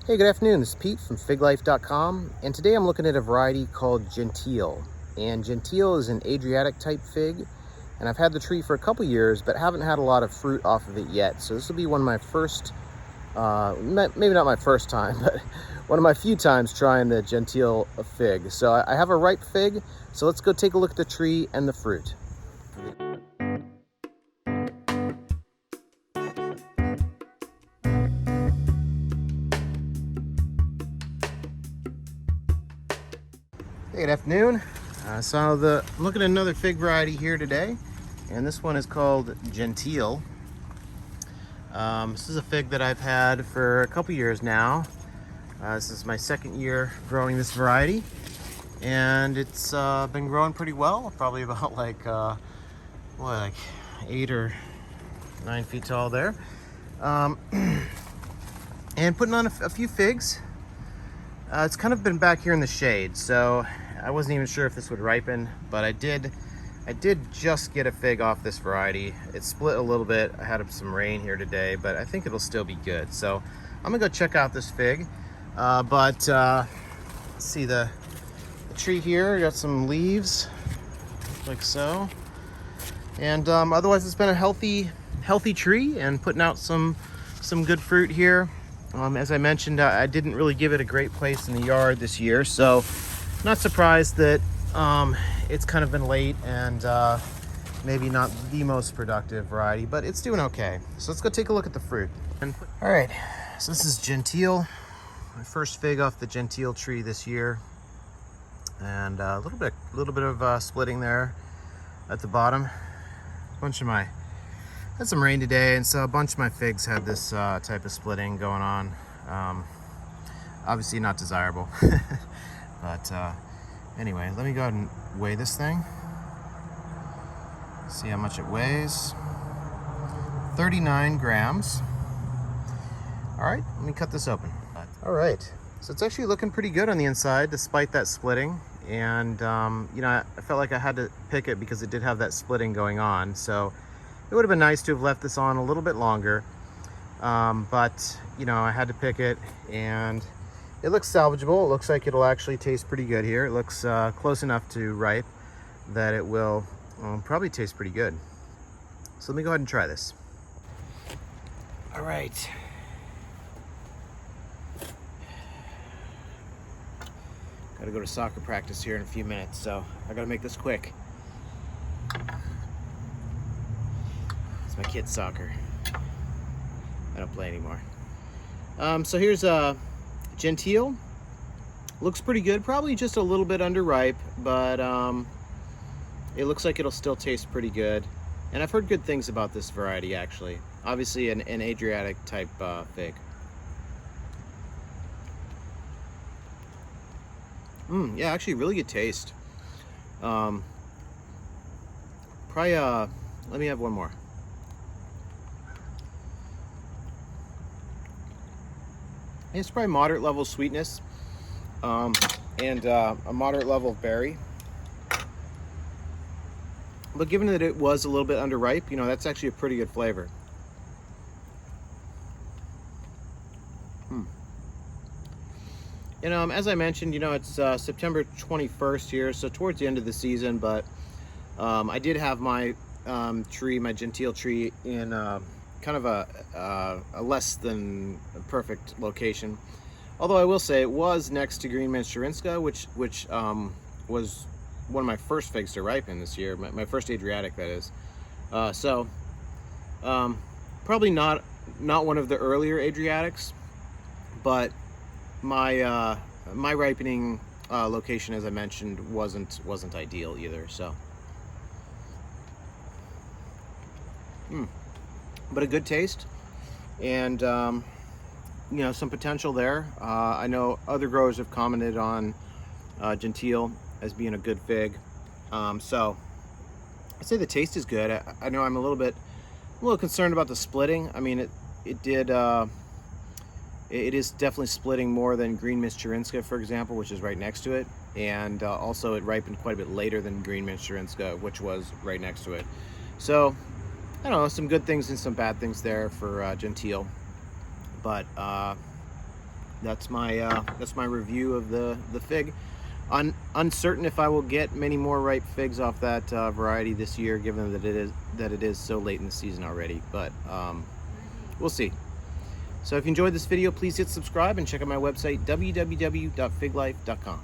Hey, good afternoon. This is Pete from FigLife.com, and today I'm looking at a variety called Gentile. And Gentile is an Adriatic-type fig, and I've had the tree for a couple years, but haven't had a lot of fruit off of it yet. So this will be one of my first, maybe not my first time, but one of my few times trying the Gentile fig. So I have a ripe fig, so let's go take a look at the tree and the fruit. Hey, good afternoon. I'm looking at another fig variety here today, and this one is called Gentile. This is a fig that I've had for a couple years now. This is my second year growing this variety, and it's been growing pretty well. Probably about like 8 or 9 feet tall there, and putting on a few figs. It's kind of been back here in the shade, so I wasn't even sure if this would ripen, but I did just get a fig off this variety. It split a little bit. I had some rain here today, but I think it'll still be good. So I'm gonna go check out this fig. Let's see the tree here. Got some leaves, like so. And otherwise, it's been a healthy tree and putting out some good fruit here. As I mentioned, I didn't really give it a great place in the yard this year, so not surprised that it's kind of been late and maybe not the most productive variety, but it's doing okay. So let's go take a look at the fruit. All right, so this is Gentile, my first fig off the Gentile tree this year, and a little bit of splitting there at the bottom. Had some rain today, and so a bunch of my figs had this type of splitting going on. Obviously not desirable, but anyway, let me go ahead and weigh this thing. See how much it weighs. 39 grams. All right, let me cut this open. All right, so it's actually looking pretty good on the inside despite that splitting. And I felt like I had to pick it because it did have that splitting going on. So it would have been nice to have left this on a little bit longer, but I had to pick it, and it looks salvageable. It looks like it'll actually taste pretty good here. It looks close enough to ripe that it will probably taste pretty good. So let me go ahead and try this. All right. Got to go to soccer practice here in a few minutes, so I got to make this quick. It's my kids' soccer. I don't play anymore. So here's Gentile. Looks pretty good. Probably just a little bit underripe, but it looks like it'll still taste pretty good. And I've heard good things about this variety, actually. Obviously an Adriatic-type fig. Yeah, actually really good taste. Probably, let me have one more. It's probably moderate level sweetness, and a moderate level of berry. But given that it was a little bit underripe, that's actually a pretty good flavor. And as I mentioned, it's September 21st here, so towards the end of the season, but I did have my my Gentile tree in kind of a less than perfect location. Although I will say it was next to Green Menstruinska, which was one of my first figs to ripen this year, my first Adriatic, that is. Probably not one of the earlier Adriatics, but my ripening location, as I mentioned, wasn't ideal either. So, but a good taste, and some potential there. I know other growers have commented on Gentile as being a good fig, so I'd say the taste is good. I know I'm a little concerned about the splitting. I mean, it is definitely splitting more than Green Menstruinska, for example, which is right next to it, and also it ripened quite a bit later than Green Menstruinska, which was right next to it. So I don't know, some good things and some bad things there for Gentile, but that's my review of the fig. Uncertain if I will get many more ripe figs off that variety this year, given that it is so late in the season already. But we'll see. So if you enjoyed this video, please hit subscribe and check out my website, www.figlife.com.